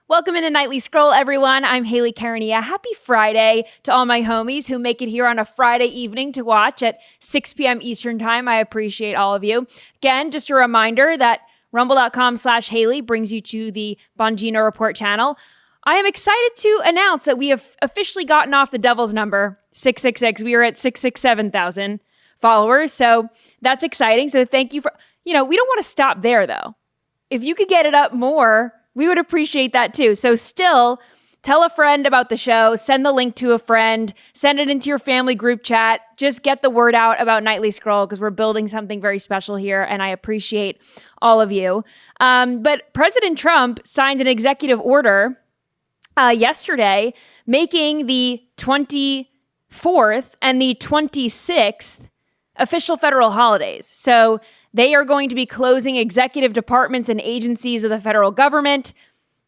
Welcome into Nightly Scroll, everyone. I'm Hayley Caronia. Happy Friday to all my homies who make it here on a Friday evening to watch at 6 p.m. Eastern Time. I appreciate all of you. Again, just a reminder that rumble.com/Hayley brings you to the Bongino Report channel. I am excited to announce that we have officially gotten off the devil's number, 666. We are at 667,000 followers, so that's exciting. So thank you for, we don't want to stop there, though. If you could get it up more, we would appreciate that too. So still, tell a friend about the show, send the link to a friend, send it into your family group chat. Just get the word out about Nightly Scroll because we're building something very special here and I appreciate all of you. But President Trump signed an executive order yesterday making the 24th and the 26th official federal holidays. So they are going to be closing executive departments and agencies of the federal government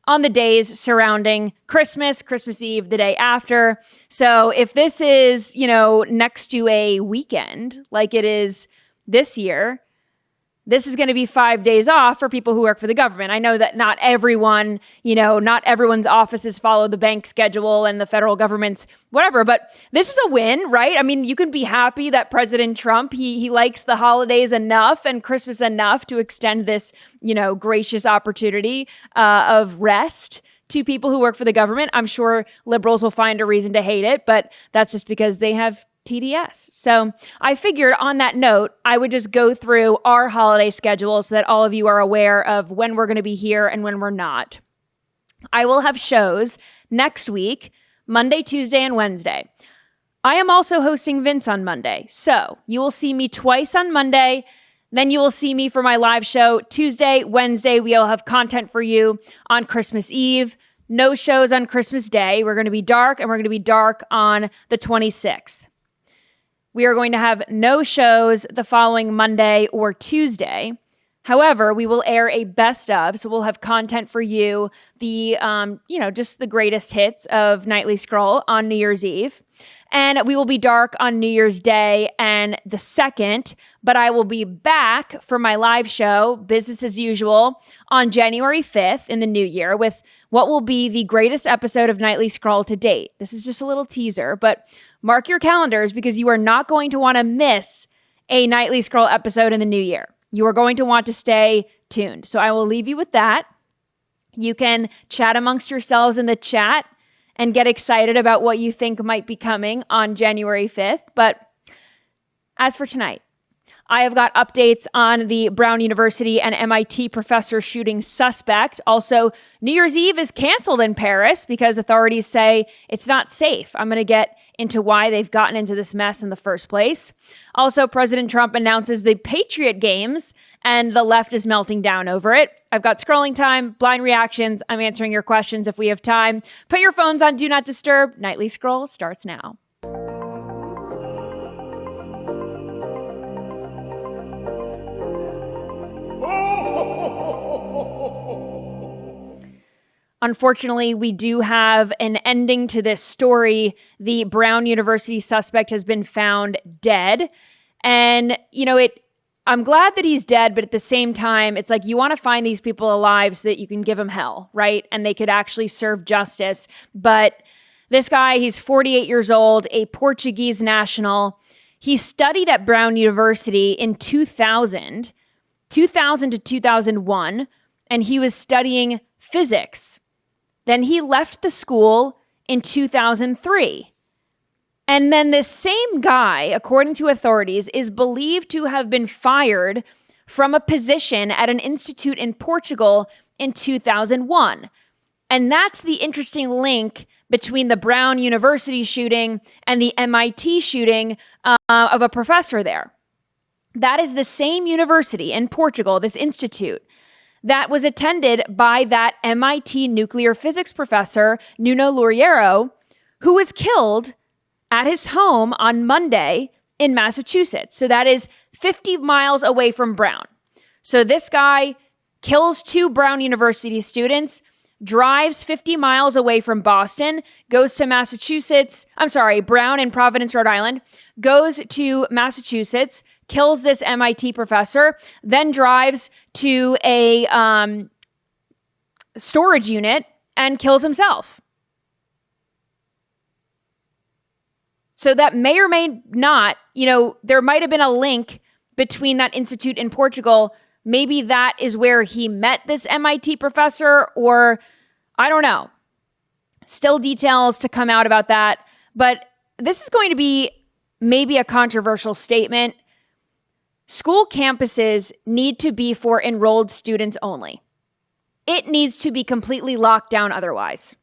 on the days surrounding Christmas, Christmas Eve, the day after. So if this is, next to a weekend like it is this year, this is going to be 5 days off for people who work for the government. I know that not everyone, not everyone's offices follow the bank schedule and the federal government's whatever, but this is a win, right? I mean, you can be happy that President Trump, he likes the holidays enough and Christmas enough to extend this, gracious opportunity of rest to people who work for the government. I'm sure liberals will find a reason to hate it, but that's just because they have TDS. So I figured on that note, I would just go through our holiday schedule so that all of you are aware of when we're going to be here and when we're not. I will have shows next week, Monday, Tuesday, and Wednesday. I am also hosting Vince on Monday. So you will see me twice on Monday. Then you will see me for my live show Tuesday, Wednesday. We'll have content for you on Christmas Eve. No shows on Christmas Day. We're going to be dark and we're going to be dark on the 26th. We are going to have no shows the following Monday or Tuesday. However, we will air a best of, so we'll have content for you, the, just the greatest hits of Nightly Scroll on New Year's Eve. And we will be dark on New Year's Day and the 2nd, but I will be back for my live show, business as usual, on January 5th in the new year with what will be the greatest episode of Nightly Scroll to date. This is just a little teaser, but mark your calendars because you are not going to want to miss a Nightly Scroll episode in the new year. You are going to want to stay tuned. So I will leave you with that. You can chat amongst yourselves in the chat and get excited about what you think might be coming on January 5th. But as for tonight, I have got updates on the Brown University and MIT professor shooting suspect. Also, New Year's Eve is canceled in Paris because authorities say it's not safe. I'm going to get into why they've gotten into this mess in the first place. Also, President Trump announces the Patriot Games and the left is melting down over it. I've got scrolling time, blind reactions. I'm answering your questions if we have time. Put your phones on Do Not Disturb. Nightly Scroll starts now. Unfortunately, we do have an ending to this story. The Brown University suspect has been found dead. And, I'm glad that he's dead, but at the same time, it's like you want to find these people alive so that you can give them hell, right? And they could actually serve justice. But this guy, he's 48 years old, a Portuguese national. He studied at Brown University in 2000 to 2001, and he was studying physics. Then he left the school in 2003. And then this same guy, according to authorities, is believed to have been fired from a position at an institute in Portugal in 2001. And that's the interesting link between the Brown University shooting and the MIT shooting of a professor there. That is the same university in Portugal, this institute, that was attended by that MIT nuclear physics professor, Nuno Loureiro, who was killed at his home on Monday in Massachusetts. So that is 50 miles away from Brown. So this guy kills 2 Brown University students, drives 50 miles away from Boston, goes to Brown in Providence, Rhode Island, goes to Massachusetts, kills this MIT professor, then drives to a storage unit and kills himself. So that may or may not, there might have been a link between that institute in Portugal. Maybe that is where he met this MIT professor, or I don't know. Still details to come out about that. But this is going to be maybe a controversial statement. School campuses need to be for enrolled students only. It needs to be completely locked down otherwise.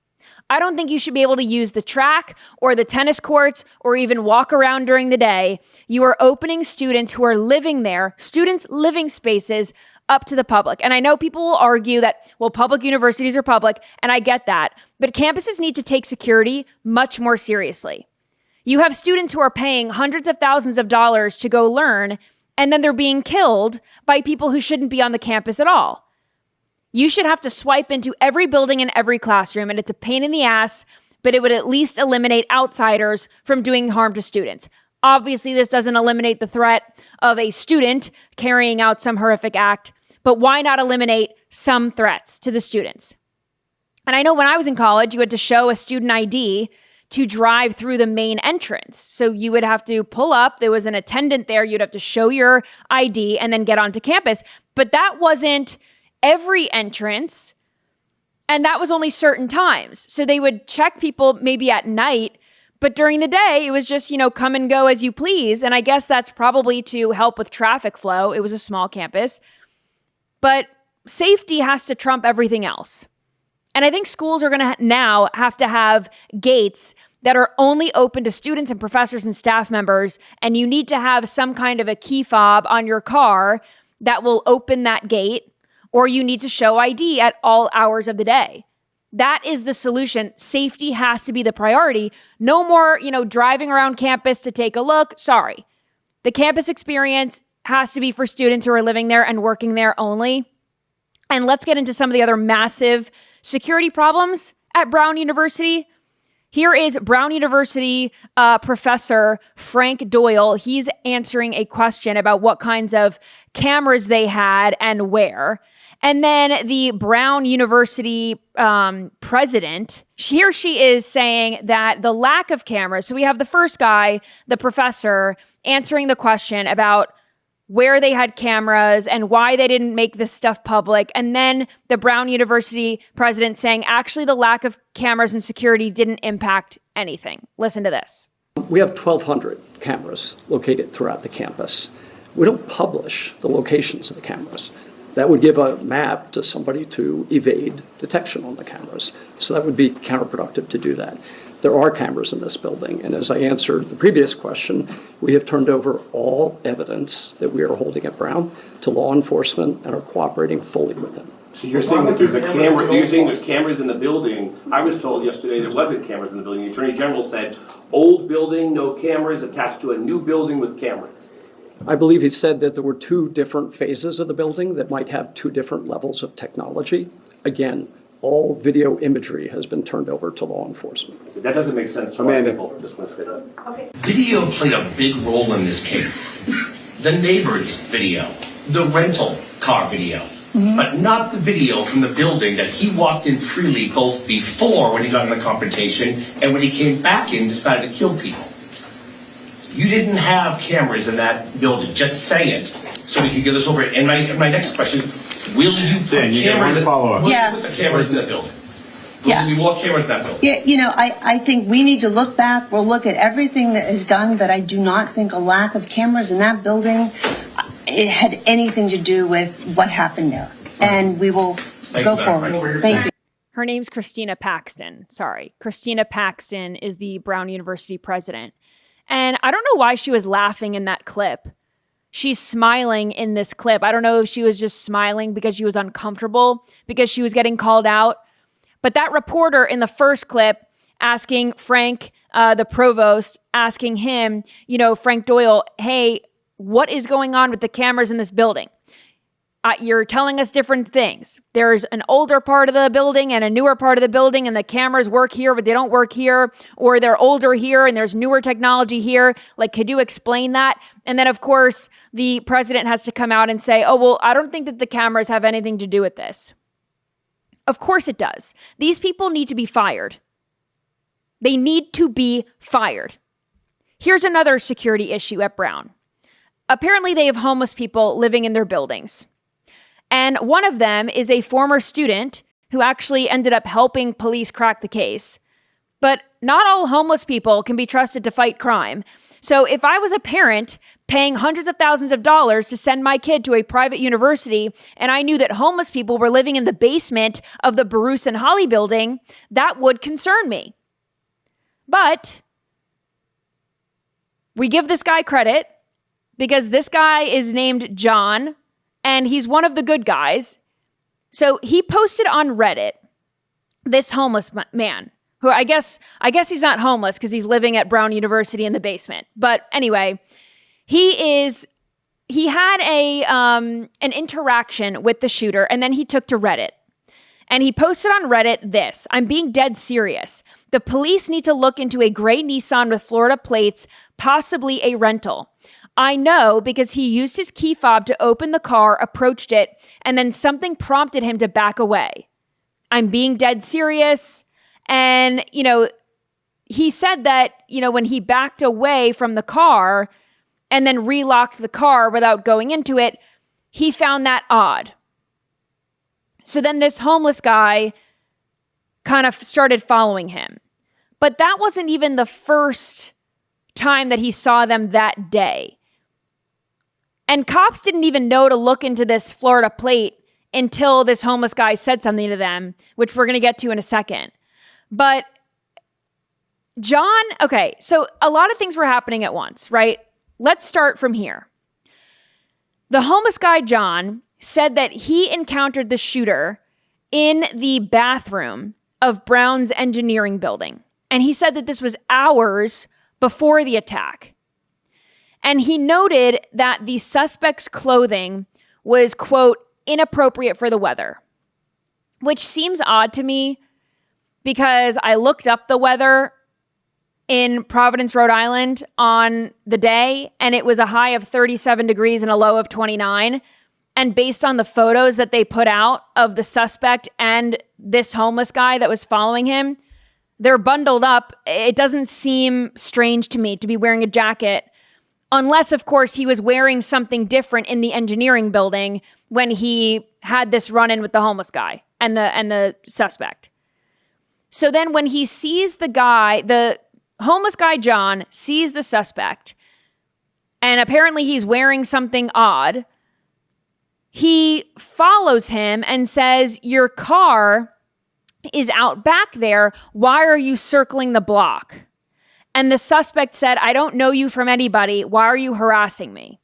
I don't think you should be able to use the track or the tennis courts or even walk around during the day. You are opening students who are living there, students' living spaces, up to the public. And I know people will argue that, well, public universities are public, and I get that. But campuses need to take security much more seriously. You have students who are paying hundreds of thousands of dollars to go learn, and then they're being killed by people who shouldn't be on the campus at all. You should have to swipe into every building and every classroom, and it's a pain in the ass, but it would at least eliminate outsiders from doing harm to students. Obviously, this doesn't eliminate the threat of a student carrying out some horrific act, but why not eliminate some threats to the students? And I know when I was in college, you had to show a student ID to drive through the main entrance. So you would have to pull up, there was an attendant there, you'd have to show your ID and then get onto campus. But that wasn't every entrance, and that was only certain times. So they would check people maybe at night, but during the day, it was just, come and go as you please. And I guess that's probably to help with traffic flow. It was a small campus. But safety has to trump everything else. And I think schools are going to now have to have gates that are only open to students and professors and staff members. And you need to have some kind of a key fob on your car that will open that gate, or you need to show ID at all hours of the day. That is the solution. Safety has to be the priority. No more, driving around campus to take a look. Sorry. The campus experience has to be for students who are living there and working there only. And let's get into some of the other massive security problems at Brown University. Here is Brown University professor Frank Doyle. He's answering a question about what kinds of cameras they had and where. And then the Brown University president, she is saying that the lack of cameras. So we have the first guy, the professor, answering the question about where they had cameras and why they didn't make this stuff public. And then the Brown University president saying, actually, the lack of cameras and security didn't impact anything. Listen to this. We have 1,200 cameras located throughout the campus. We don't publish the locations of the cameras. That would give a map to somebody to evade detection on the cameras. So that would be counterproductive to do that. There are cameras in this building, and as I answered the previous question, we have turned over all evidence that we are holding at Brown to law enforcement and are cooperating fully with them. So you're saying that there's a camera, you're saying there's cameras in the building. I was told yesterday there wasn't cameras in the building. The Attorney General said, old building, no cameras, attached to a new building with cameras. I believe he said that there were two different phases of the building that might have two different levels of technology. Again, all video imagery has been turned over to law enforcement. That doesn't make sense to many people. Just want to say that. Okay. Video played a big role in this case. The neighbor's video, the rental car video, but not the video from the building that he walked in freely both before when he got in the confrontation and when he came back in and decided to kill people. You didn't have cameras in that building, just say it, so we can get this over. And my next question is, will you put cameras in the cameras in that building? Will there be more cameras in that building? Yeah, I think we need to look back. We'll look at everything that is done, but I do not think a lack of cameras in that building it had anything to do with what happened there. And we will go forward. Thank you. Her name's Christina Paxton. Sorry. Christina Paxton is the Brown University president. And I don't know why she was laughing in that clip. She's smiling in this clip. I don't know if she was just smiling because she was uncomfortable, because she was getting called out. But that reporter in the first clip asking Frank, the provost, asking him, Frank Doyle, hey, what is going on with the cameras in this building? You're telling us different things. There's an older part of the building and a newer part of the building, and the cameras work here, but they don't work here, or they're older here and there's newer technology here. Like, could you explain that? And then, of course, the president has to come out and say, oh, well, I don't think that the cameras have anything to do with this. Of course it does. These people need to be fired. They need to be fired. Here's another security issue at Brown. Apparently, they have homeless people living in their buildings. And one of them is a former student who actually ended up helping police crack the case. But not all homeless people can be trusted to fight crime. So if I was a parent paying hundreds of thousands of dollars to send my kid to a private university, and I knew that homeless people were living in the basement of the Bruce and Holly building, that would concern me. But we give this guy credit because this guy is named John and he's one of the good guys. So he posted on Reddit, this homeless man, who I guess he's not homeless because he's living at Brown University in the basement. But anyway, he had an interaction with the shooter, and then he took to Reddit. And he posted on Reddit this: "I'm being dead serious. The police need to look into a gray Nissan with Florida plates, possibly a rental. I know because he used his key fob to open the car, approached it, and then something prompted him to back away. I'm being dead serious." And, he said that, when he backed away from the car and then relocked the car without going into it, he found that odd. So then this homeless guy kind of started following him. But that wasn't even the first time that he saw them that day. And cops didn't even know to look into this Florida plate until this homeless guy said something to them, which we're going to get to in a second. But John, okay, so a lot of things were happening at once, right? Let's start from here. The homeless guy, John, said that he encountered the shooter in the bathroom of Brown's engineering building. And he said that this was hours before the attack. And he noted that the suspect's clothing was, quote, inappropriate for the weather, which seems odd to me because I looked up the weather in Providence, Rhode Island on the day, and it was a high of 37 degrees and a low of 29. And based on the photos that they put out of the suspect and this homeless guy that was following him, they're bundled up. It doesn't seem strange to me to be wearing a jacket, unless, of course, he was wearing something different in the engineering building when he had this run-in with the homeless guy and the suspect. So then when he sees the homeless guy, John, sees the suspect, and apparently he's wearing something odd, he follows him and says, "Your car is out back there. Why are you circling the block?" And the suspect said, "I don't know you from anybody. Why are you harassing me?"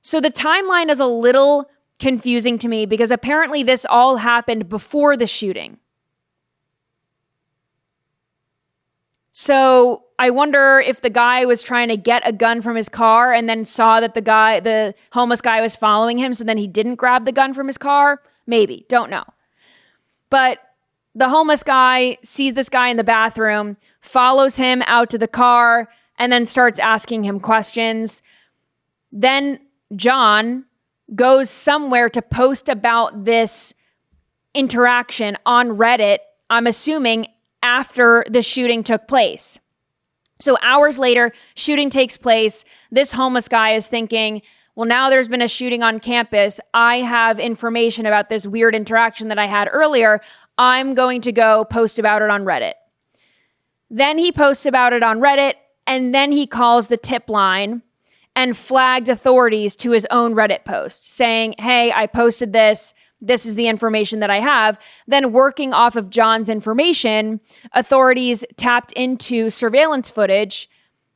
So the timeline is a little confusing to me because apparently this all happened before the shooting. So I wonder if the guy was trying to get a gun from his car and then saw that the homeless guy was following him, so then he didn't grab the gun from his car. Maybe, don't know. But the homeless guy sees this guy in the bathroom, follows him out to the car, and then starts asking him questions. Then John goes somewhere to post about this interaction on Reddit, I'm assuming after the shooting took place. So hours later, shooting takes place. This homeless guy is thinking, well, now there's been a shooting on campus. I have information about this weird interaction that I had earlier. I'm going to go post about it on Reddit. Then he posts about it on Reddit, and then he calls the tip line and flagged authorities to his own Reddit post saying, "Hey, I posted this. This is the information that I have." Then working off of John's information, authorities tapped into surveillance footage,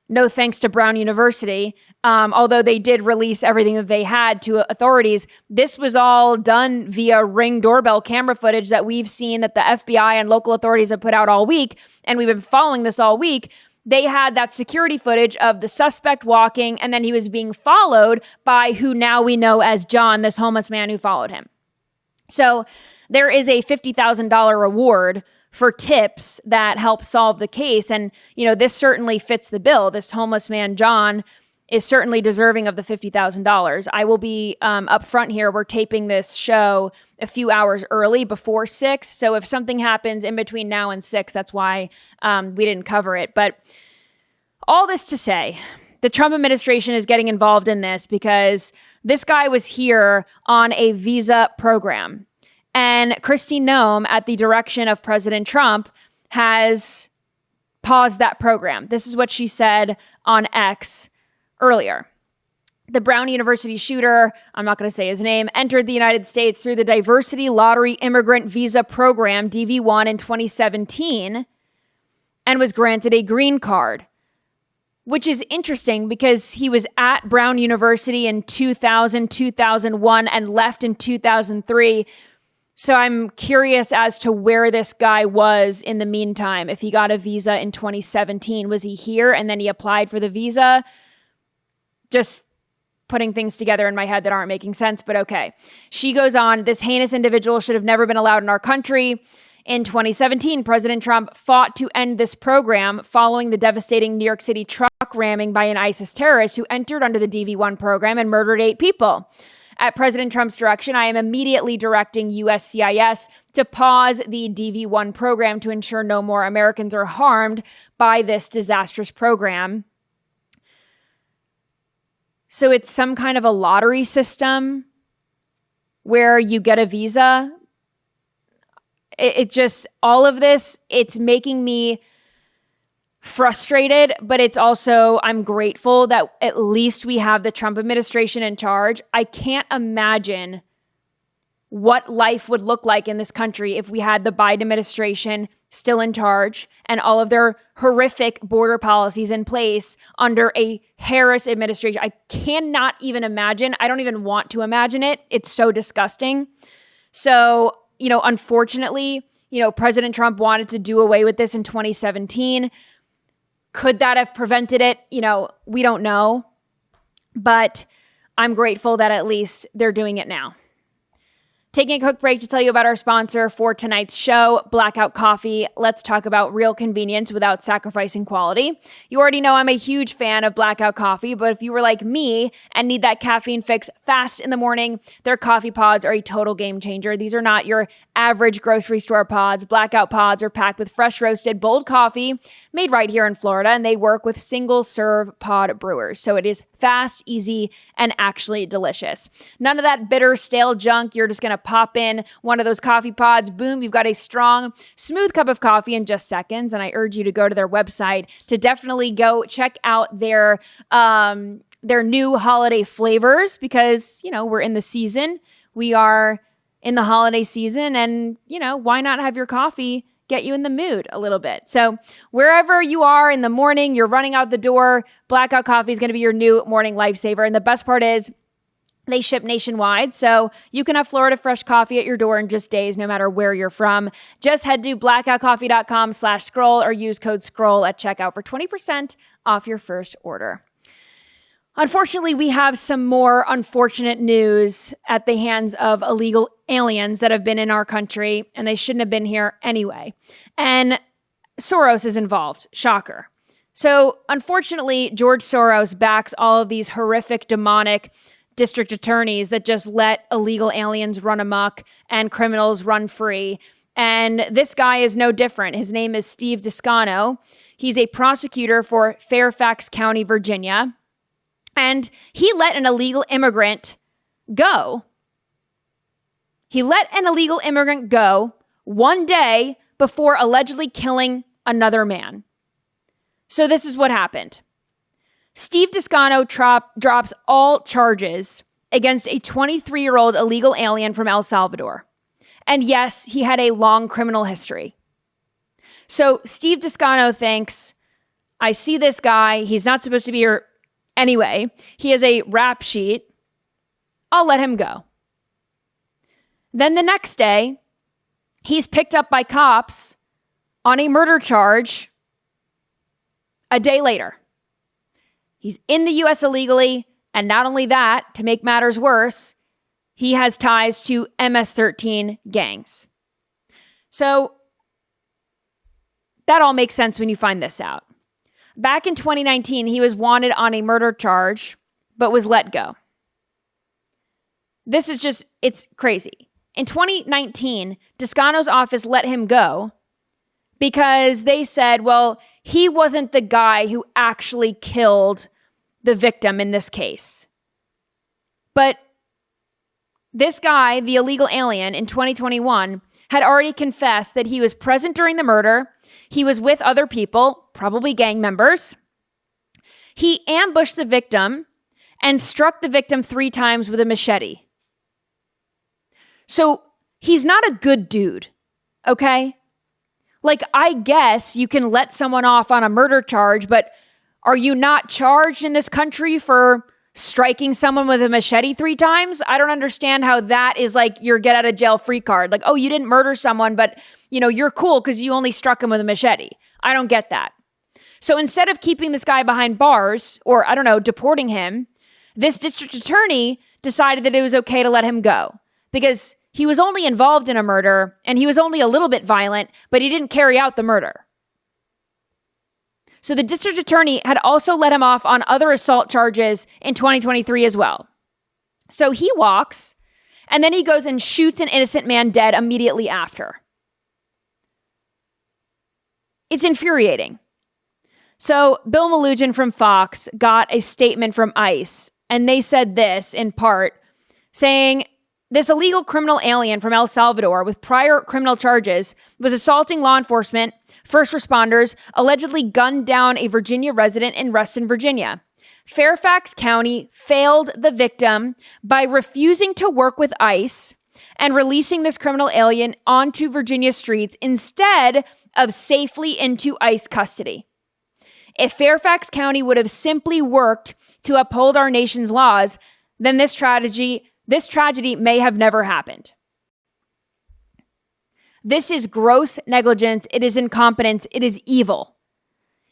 no thanks to Brown University, although they did release everything that they had to authorities. This was all done via Ring doorbell camera footage that we've seen that the FBI and local authorities have put out all week, and we've been following this all week. They had that security footage of the suspect walking, and then he was being followed by who now we know as John, this homeless man who followed him. So there is a $50,000 reward for tips that help solve the case. And, this certainly fits the bill. This homeless man, John, is certainly deserving of the $50,000. I will be up front here. We're taping this show a few hours early before 6. So if something happens in between now and 6, that's why we didn't cover it. But all this to say, the Trump administration is getting involved in this because this guy was here on a visa program. And Kristi Noem, at the direction of President Trump, has paused that program. This is what she said on X earlier. The Brown University shooter, I'm not going to say his name, entered the United States through the Diversity Lottery Immigrant Visa Program, DV1, in 2017, and was granted a green card, which is interesting because he was at Brown University in 2000, 2001, and left in 2003. So I'm curious as to where this guy was in the meantime. If he got a visa in 2017, was he here and then he applied for the visa? Just putting things together in my head that aren't making sense, but okay. She goes on, this heinous individual should have never been allowed in our country. In 2017, President Trump fought to end this program following the devastating New York City truck ramming by an ISIS terrorist who entered under the DV1 program and murdered 8 people. At President Trump's direction, I am immediately directing USCIS to pause the DV1 program to ensure no more Americans are harmed by this disastrous program. So it's some kind of a lottery system where you get a visa. It just, all of this, it's making me frustrated, but it's also, I'm grateful that at least we have the Trump administration in charge. I can't imagine what life would look like in this country if we had the Biden administration still in charge and all of their horrific border policies in place under a Harris administration. I cannot even imagine. I don't even want to imagine it. It's so disgusting. So, unfortunately, President Trump wanted to do away with this in 2017. Could that have prevented it? We don't know. But I'm grateful that at least they're doing it now. Taking a quick break to tell you about our sponsor for tonight's show, Blackout Coffee. Let's talk about real convenience without sacrificing quality. You already know I'm a huge fan of Blackout Coffee, but if you were like me and need that caffeine fix fast in the morning, their coffee pods are a total game changer. These are not your average grocery store pods. Blackout pods are packed with fresh roasted, bold coffee made right here in Florida, and they work with single serve pod brewers. So it is fast, easy, and actually delicious. None of that bitter, stale junk. You're just going to pop in one of those coffee pods. Boom, you've got a strong, smooth cup of coffee in just seconds. And I urge you to go to their website to definitely go check out their new holiday flavors because, we're in the season. We are in the holiday season and, why not have your coffee get you in the mood a little bit. So wherever you are in the morning, you're running out the door, Blackout Coffee is going to be your new morning lifesaver. And the best part is they ship nationwide, so you can have Florida fresh coffee at your door in just days, no matter where you're from. Just head to blackoutcoffee.com/scroll or use code SCROLL at checkout for 20% off your first order. Unfortunately, we have some more unfortunate news at the hands of illegal aliens that have been in our country, and they shouldn't have been here anyway. And Soros is involved. Shocker. So, unfortunately, George Soros backs all of these horrific, demonic district attorneys that just let illegal aliens run amok and criminals run free. And this guy is no different. His name is Steve Descano. He's a prosecutor for Fairfax County, Virginia. And he let an illegal immigrant go. He let an illegal immigrant go one day before allegedly killing another man. So this is what happened. Steve Descano drops all charges against a 23-year-old illegal alien from El Salvador. And yes, he had a long criminal history. So Steve Descano thinks, I see this guy, he's not supposed to be here anyway. He has a rap sheet. I'll let him go. Then the next day, he's picked up by cops on a murder charge a day later. He's in the U.S. illegally, and not only that, to make matters worse, he has ties to MS-13 gangs. So that all makes sense when you find this out. Back in 2019, he was wanted on a murder charge, but was let go. This is just, it's crazy. In 2019, Toscano's office let him go because they said, well, he wasn't the guy who actually killed the victim in this case. But this guy, the illegal alien, in 2021, had already confessed that he was present during the murder. He was with other people, probably gang members. He ambushed the victim and struck the victim 3 times with a machete. So he's not a good dude, okay? Like, I guess you can let someone off on a murder charge, but are you not charged in this country for striking someone with a machete 3 times? I don't understand how that is like your get out of jail free card. Like, oh, you didn't murder someone, but you're cool because you only struck him with a machete. I don't get that. So instead of keeping this guy behind bars or, I don't know, deporting him, this district attorney decided that it was okay to let him go because he was only involved in a murder and he was only a little bit violent, but he didn't carry out the murder. So the district attorney had also let him off on other assault charges in 2023 as well. So he walks and then he goes and shoots an innocent man dead immediately after. It's infuriating. So Bill Malugin from Fox got a statement from ICE, and they said this in part, saying, this illegal criminal alien from El Salvador with prior criminal charges was assaulting law enforcement, first responders, allegedly gunned down a Virginia resident in Reston, Virginia. Fairfax County failed the victim by refusing to work with ICE and releasing this criminal alien onto Virginia streets instead of safely into ICE custody. If Fairfax County would have simply worked to uphold our nation's laws, then this tragedy may have never happened. This is gross negligence. It is incompetence. It is evil.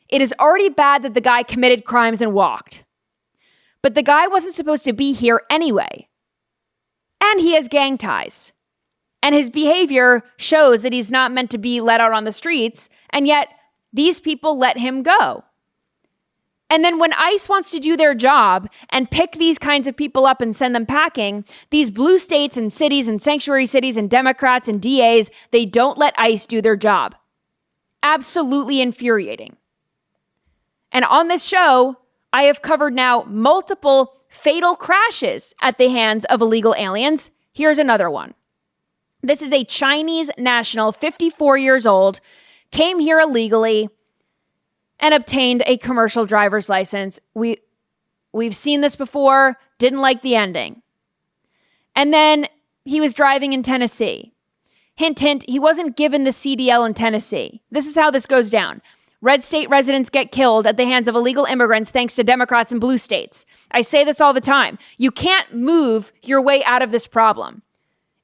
It is already bad that the guy committed crimes and walked. But the guy wasn't supposed to be here anyway. And he has gang ties. And his behavior shows that he's not meant to be let out on the streets. And yet these people let him go. And then when ICE wants to do their job and pick these kinds of people up and send them packing, these blue states and cities and sanctuary cities and Democrats and DAs, they don't let ICE do their job. Absolutely infuriating. And on this show, I have covered now multiple fatal crashes at the hands of illegal aliens. Here's another one. This is a Chinese national, 54 years old, came here illegally, and obtained a commercial driver's license. We've seen this before, didn't like the ending. And then he was driving in Tennessee. Hint, hint, he wasn't given the CDL in Tennessee. This is how this goes down. Red state residents get killed at the hands of illegal immigrants thanks to Democrats in blue states. I say this all the time. You can't move your way out of this problem.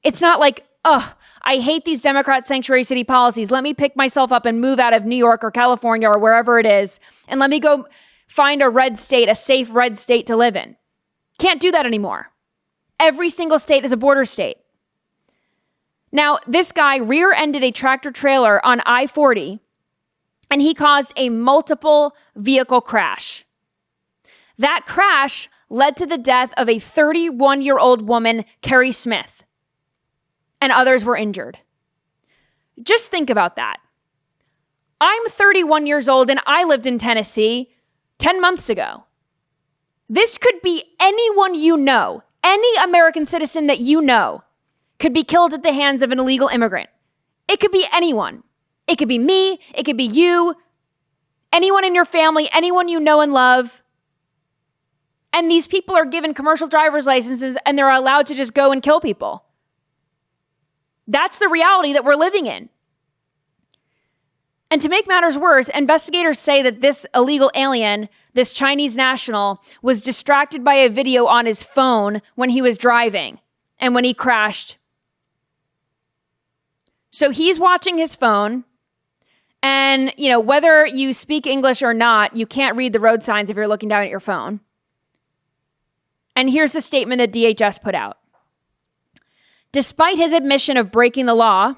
It's not like, I hate these Democrat sanctuary city policies. Let me pick myself up and move out of New York or California or wherever it is, and let me go find a red state, a safe red state to live in. Can't do that anymore. Every single state is a border state. Now, this guy rear-ended a tractor trailer on I-40, and he caused a multiple vehicle crash. That crash led to the death of a 31-year-old woman, Carrie Smith, and others were injured. Just think about that. I'm 31 years old and I lived in Tennessee 10 months ago. This could be anyone you know, any American citizen that you know could be killed at the hands of an illegal immigrant. It could be anyone. It could be me. It could be you. Anyone in your family, anyone you know and love. And these people are given commercial driver's licenses and they're allowed to just go and kill people. That's the reality that we're living in. And to make matters worse, investigators say that this illegal alien, this Chinese national, was distracted by a video on his phone when he was driving and when he crashed. So he's watching his phone, and whether you speak English or not, you can't read the road signs if you're looking down at your phone. And here's the statement that DHS put out. Despite his admission of breaking the law,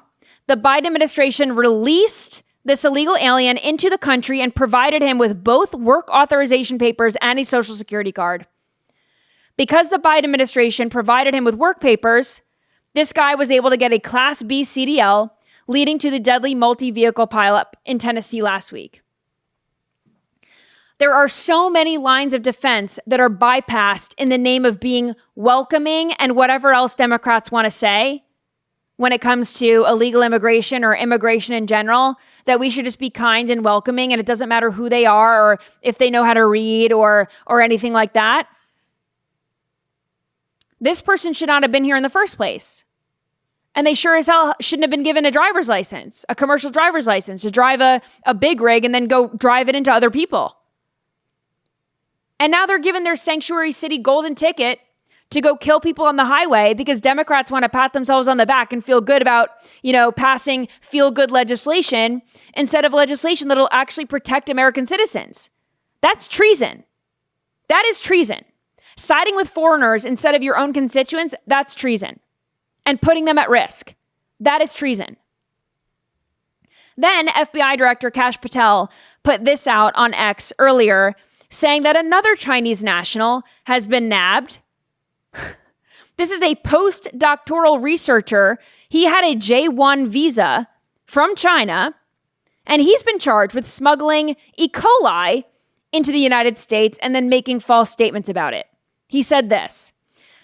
the Biden administration released this illegal alien into the country and provided him with both work authorization papers and a social security card. Because the Biden administration provided him with work papers, This guy was able to get a Class B CDL, leading to the deadly multi-vehicle pileup in Tennessee last week. There are so many lines of defense that are bypassed in the name of being welcoming and whatever else Democrats want to say when it comes to illegal immigration or immigration in general, that we should just be kind and welcoming, and it doesn't matter who they are or if they know how to read or anything like that. This person should not have been here in the first place. And they sure as hell shouldn't have been given a driver's license, a commercial driver's license, to drive a big rig and then go drive it into other people. And now they're given their sanctuary city golden ticket to go kill people on the highway because Democrats want to pat themselves on the back and feel good about, passing feel-good legislation instead of legislation that'll actually protect American citizens. That's treason. That is treason. Siding with foreigners instead of your own constituents, that's treason. And putting them at risk, that is treason. Then FBI Director Kash Patel put this out on X earlier, saying that another Chinese national has been nabbed. This is a postdoctoral researcher. He had a J1 visa from China, and he's been charged with smuggling E. coli into the United States and then making false statements about it. He said this.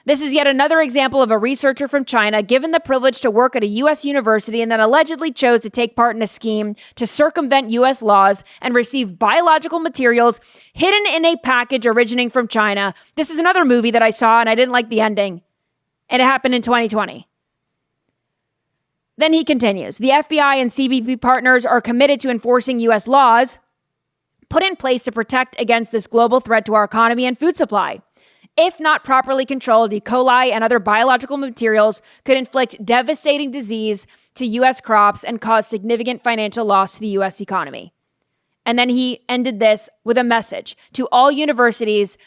This is yet another example of a researcher from China given the privilege to work at a U.S. university and then allegedly chose to take part in a scheme to circumvent U.S. laws and receive biological materials hidden in a package originating from China. This is another movie that I saw and I didn't like the ending. And it happened in 2020. Then he continues. The FBI and CBP partners are committed to enforcing U.S. laws put in place to protect against this global threat to our economy and food supply. If not properly controlled, E. coli and other biological materials could inflict devastating disease to U.S. crops and cause significant financial loss to the U.S. economy. And then he ended this with a message to all universities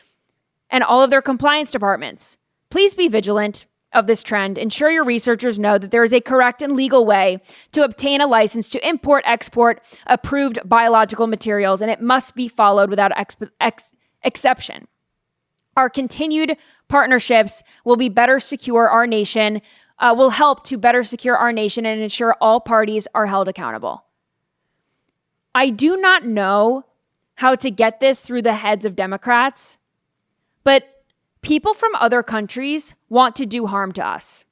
and all of their compliance departments. Please be vigilant of this trend. Ensure your researchers know that there is a correct and legal way to obtain a license to import, export approved biological materials, and it must be followed without exception. Our continued partnerships will be better secure our nation, will help to better secure our nation and ensure all parties are held accountable. I do not know how to get this through the heads of Democrats, but people from other countries want to do harm to us.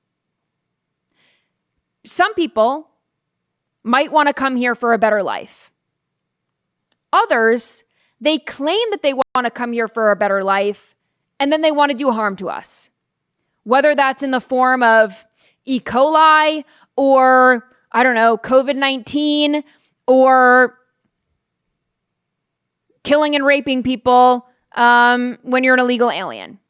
Some people might want to come here for a better life. Others, they claim that they want to come here for a better life, and then they want to do harm to us. Whether that's in the form of E. coli or, COVID-19 or killing and raping people when you're an illegal alien.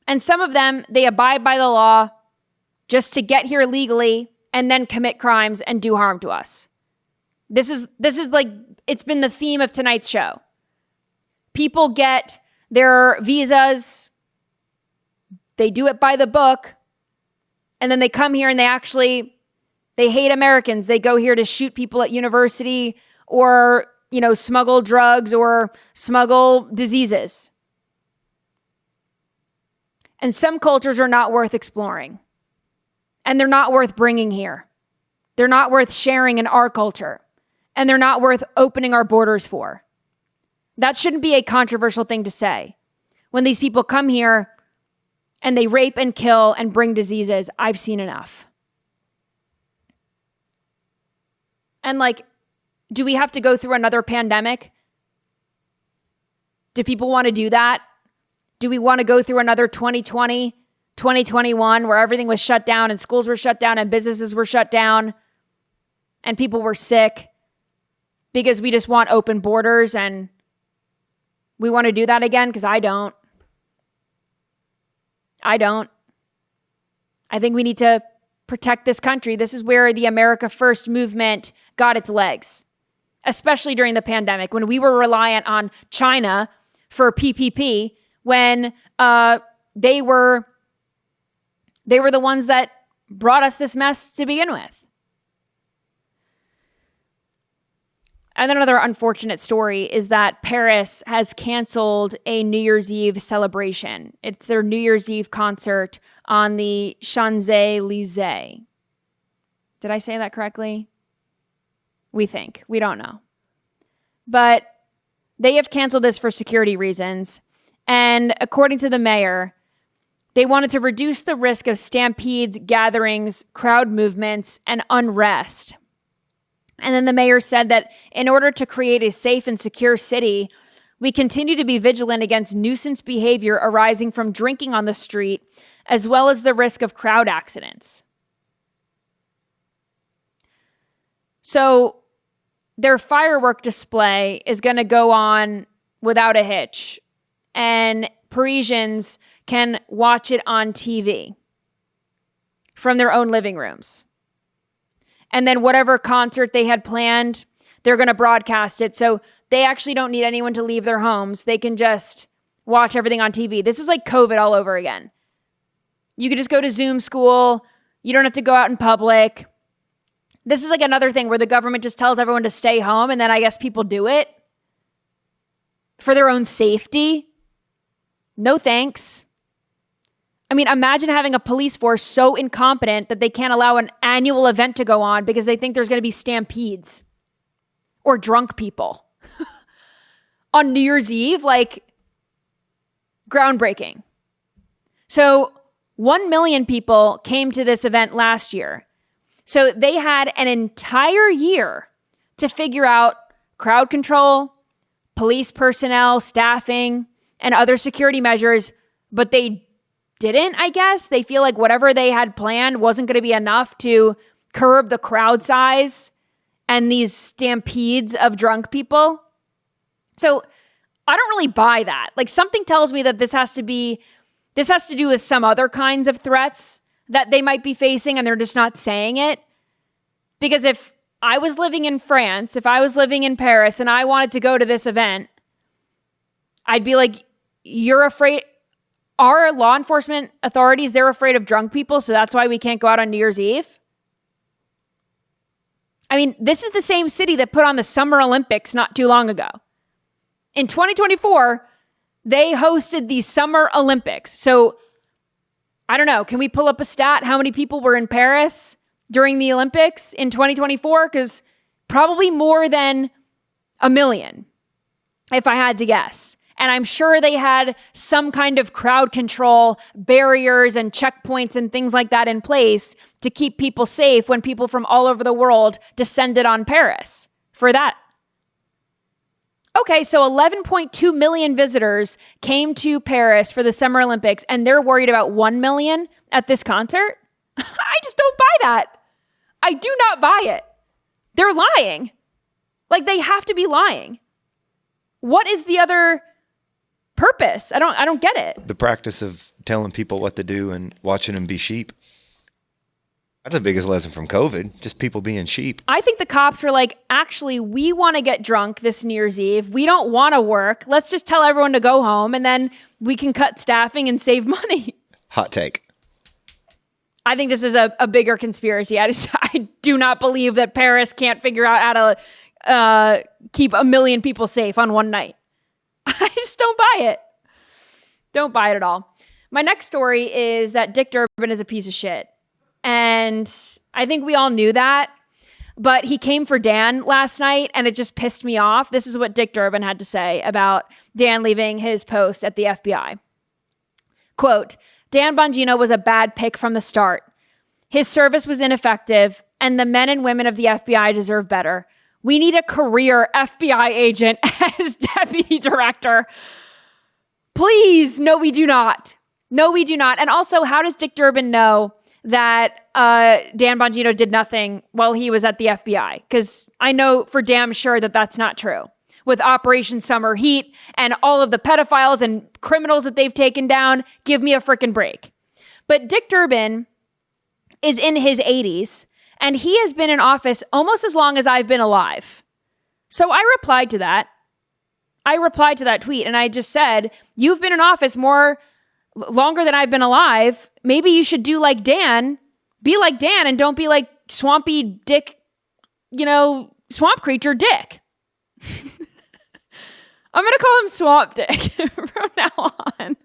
And some of them, they abide by the law just to get here legally and then commit crimes and do harm to us. This is like, it's been the theme of tonight's show. People get their visas, they do it by the book, and then they come here and they hate Americans. They go here to shoot people at university or, smuggle drugs or smuggle diseases. And some cultures are not worth exploring. And they're not worth bringing here. They're not worth sharing in our culture. And they're not worth opening our borders for. That shouldn't be a controversial thing to say. When these people come here and they rape and kill and bring diseases, I've seen enough. And do we have to go through another pandemic? Do people want to do that? Do we want to go through another 2020, 2021, where everything was shut down and schools were shut down and businesses were shut down and people were sick because we just want open borders and we want to do that again? Because I don't. I think we need to protect this country. This is where the America First movement got its legs, especially during the pandemic when we were reliant on China for PPP, when they were the ones that brought us this mess to begin with. And then another unfortunate story is that Paris has canceled a New Year's Eve celebration. It's their New Year's Eve concert on the Champs-Élysées. Did I say that correctly? We think. We don't know. But they have canceled this for security reasons. And according to the mayor, they wanted to reduce the risk of stampedes, gatherings, crowd movements, and unrest. And then the mayor said that in order to create a safe and secure city, we continue to be vigilant against nuisance behavior arising from drinking on the street, as well as the risk of crowd accidents. So their firework display is going to go on without a hitch, and Parisians can watch it on TV from their own living rooms. And then whatever concert they had planned, they're going to broadcast it. So they actually don't need anyone to leave their homes. They can just watch everything on TV. This is like COVID all over again. You could just go to Zoom school. You don't have to go out in public. This is like another thing where the government just tells everyone to stay home, and then I guess people do it for their own safety. No thanks. I mean, imagine having a police force so incompetent that they can't allow an annual event to go on because they think there's going to be stampedes or drunk people on New Year's Eve. Like, groundbreaking. So 1 million people came to this event last year. So they had an entire year to figure out crowd control, police personnel, staffing, and other security measures, but they didn't, I guess. They feel like whatever they had planned wasn't going to be enough to curb the crowd size and these stampedes of drunk people. So I don't really buy that. Like, something tells me that this has to do with some other kinds of threats that they might be facing and they're just not saying it. Because if I was living in France, if I was living in Paris and I wanted to go to this event, I'd be like, you're afraid. Our law enforcement authorities, they're afraid of drunk people, so that's why we can't go out on New Year's Eve? I mean, this is the same city that put on the Summer Olympics not too long ago. In 2024, they hosted the Summer Olympics. So, I don't know, can we pull up a stat? How many people were in Paris during the Olympics in 2024? Because probably more than 1 million, if I had to guess. And I'm sure they had some kind of crowd control barriers and checkpoints and things like that in place to keep people safe when people from all over the world descended on Paris for that. Okay, so 11.2 million visitors came to Paris for the Summer Olympics, and they're worried about 1 million at this concert? I just don't buy that. I do not buy it. They're lying. Like, they have to be lying. What is the other purpose? I don't get it. The practice of telling people what to do and watching them be sheep. That's the biggest lesson from COVID, just people being sheep. I think the cops were like, actually, we want to get drunk this New Year's Eve. We don't want to work. Let's just tell everyone to go home, and then we can cut staffing and save money. Hot take. I think this is a bigger conspiracy. I do not believe that Paris can't figure out how to keep 1 million people safe on one night. I just don't buy it. Don't buy it at all. My next story is that Dick Durbin is a piece of shit. And I think we all knew that. But he came for Dan last night, and it just pissed me off. This is what Dick Durbin had to say about Dan leaving his post at the FBI. Quote, Dan Bongino was a bad pick from the start. His service was ineffective, and the men and women of the FBI deserve better. We need a career FBI agent as deputy director. Please, no, we do not. No, we do not. And also, how does Dick Durbin know that Dan Bongino did nothing while he was at the FBI? Because I know for damn sure that that's not true. With Operation Summer Heat and all of the pedophiles and criminals that they've taken down, give me a freaking break. But Dick Durbin is in his 80s, and he has been in office almost as long as I've been alive. So I replied to that. I replied to that tweet, and I just said, you've been in office longer than I've been alive. Maybe you should do like Dan. Be like Dan and don't be like swampy Dick, swamp creature Dick. I'm going to call him Swamp Dick from now on.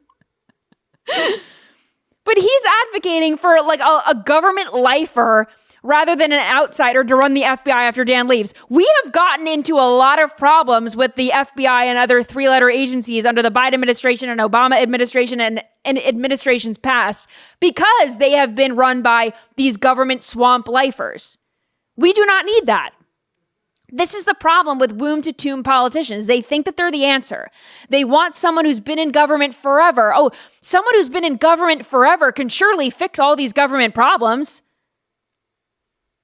But he's advocating for like a government lifer rather than an outsider to run the FBI after Dan leaves. We have gotten into a lot of problems with the FBI and other three-letter agencies under the Biden administration and Obama administration and administrations past because they have been run by these government swamp lifers. We do not need that. This is the problem with womb-to-tomb politicians. They think that they're the answer. They want someone who's been in government forever. Oh, someone who's been in government forever can surely fix all these government problems.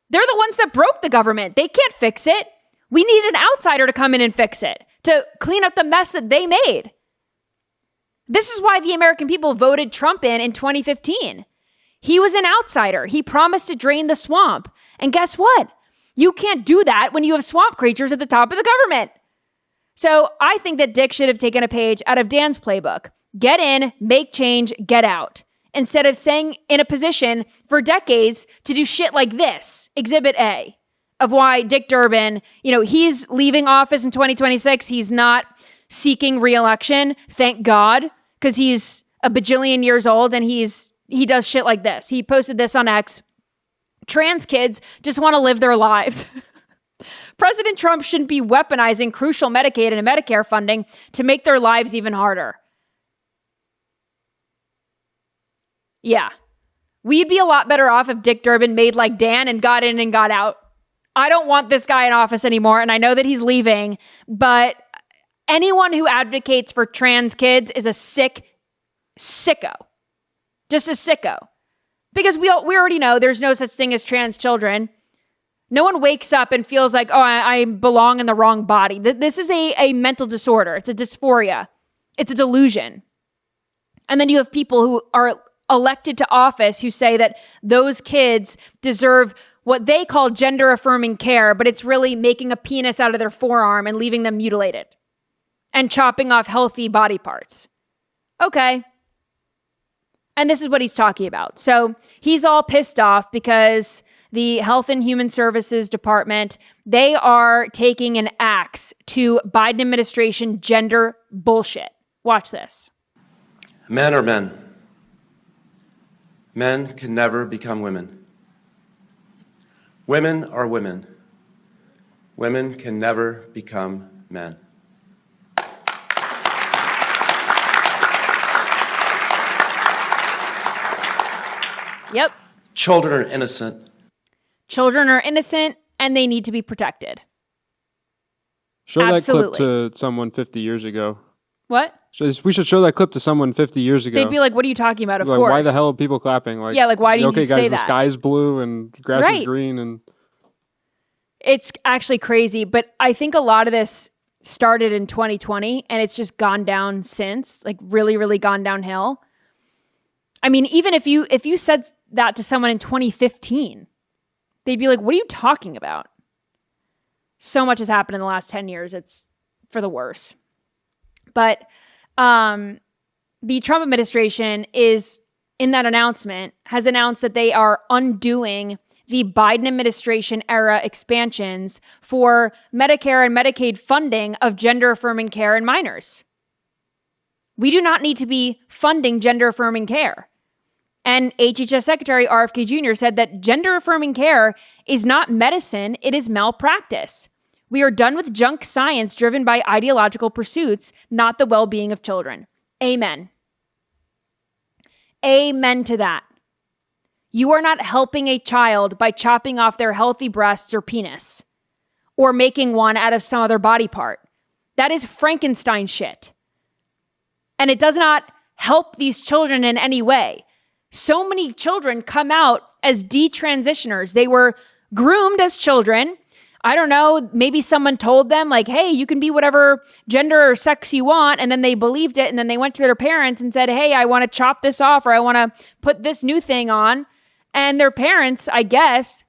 They're the ones that broke the government. They can't fix it. We need an outsider to come in and fix it, to clean up the mess that they made. This is why the American people voted Trump in 2015. He was an outsider. He promised to drain the swamp. And guess what? You can't do that when you have swamp creatures at the top of the government. So I think that Dick should have taken a page out of Dan's playbook. Get in, make change, get out. Instead of staying in a position for decades to do shit like this, Exhibit A, of why Dick Durbin, he's leaving office in 2026. He's not seeking re-election, thank God, because he's a bajillion years old and he does shit like this. He posted this on X. Trans kids just want to live their lives. President Trump shouldn't be weaponizing crucial Medicaid and Medicare funding to make their lives even harder. Yeah. We'd be a lot better off if Dick Durbin made like Dan and got in and got out. I don't want this guy in office anymore, and I know that he's leaving, but anyone who advocates for trans kids is a sicko. Just a sicko. Because we already know there's no such thing as trans children. No one wakes up and feels like, oh, I belong in the wrong body. This is a mental disorder. It's a dysphoria. It's a delusion. And then you have people who are elected to office who say that those kids deserve what they call gender affirming care, but it's really making a penis out of their forearm and leaving them mutilated and chopping off healthy body parts. Okay. And this is what he's talking about. So he's all pissed off because the Health and Human Services Department, they are taking an axe to Biden administration gender bullshit. Watch this. Men are men. Men can never become women. Women are women. Women can never become men. Yep. Children are innocent. Children are innocent and they need to be protected. Show Absolutely. that clip to someone 50 years ago. What? We should show that clip to someone 50 years ago. They'd be like, what are you talking about? Of like, course. why the hell are people clapping? Like, yeah, like, why do you okay, need to guys, say the that? sky's blue and grass Right. is green. And It's actually crazy, but I think a lot of this started in 2020 and it's just gone down since, like really, really gone downhill. I mean, even if you said that to someone in 2015, they'd be like, what are you talking about? So much has happened in the last 10 years. It's for the worse. But the Trump administration is, in that announcement, has announced that they are undoing the Biden administration era expansions for Medicare and Medicaid funding of gender affirming care in minors. We do not need to be funding gender affirming care. And HHS Secretary RFK Jr. said that gender affirming care is not medicine, it is malpractice. We are done with junk science driven by ideological pursuits, not the well-being of children. Amen. Amen to that. You are not helping a child by chopping off their healthy breasts or penis or making one out of some other body part. That is Frankenstein shit. And it does not help these children in any way. So many children come out as detransitioners. They were groomed as children. I don't know, maybe someone told them like, hey, you can be whatever gender or sex you want. And then they believed it. And then they went to their parents and said, hey, I want to chop this off or I want to put this new thing on. And their parents, I guess,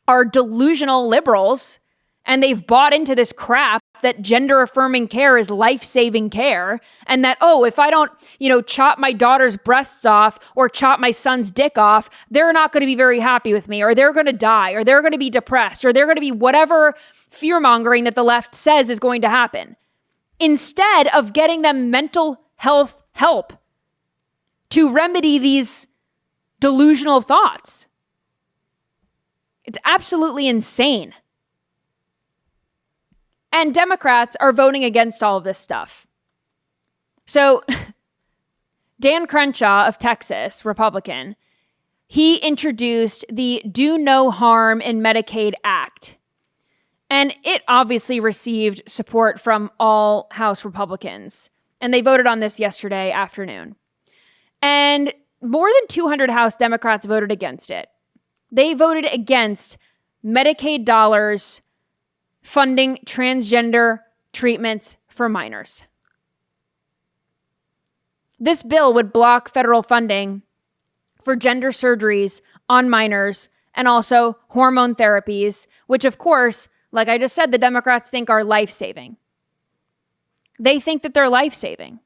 are delusional liberals and they've bought into this crap that gender affirming care is life-saving care, and that, oh, if I don't, chop my daughter's breasts off or chop my son's dick off, they're not going to be very happy with me, or they're going to die, or they're going to be depressed, or they're going to be whatever fear-mongering that the left says is going to happen. Instead of getting them mental health help to remedy these delusional thoughts. It's absolutely insane. And Democrats are voting against all of this stuff. So Dan Crenshaw of Texas, Republican, he introduced the Do No Harm in Medicaid Act. And it obviously received support from all House Republicans. And they voted on this yesterday afternoon. And more than 200 House Democrats voted against it. They voted against Medicaid dollars funding transgender treatments for minors. This bill would block federal funding for gender surgeries on minors and also hormone therapies, which of course, like I just said, the Democrats think are life-saving. They think that they're life-saving.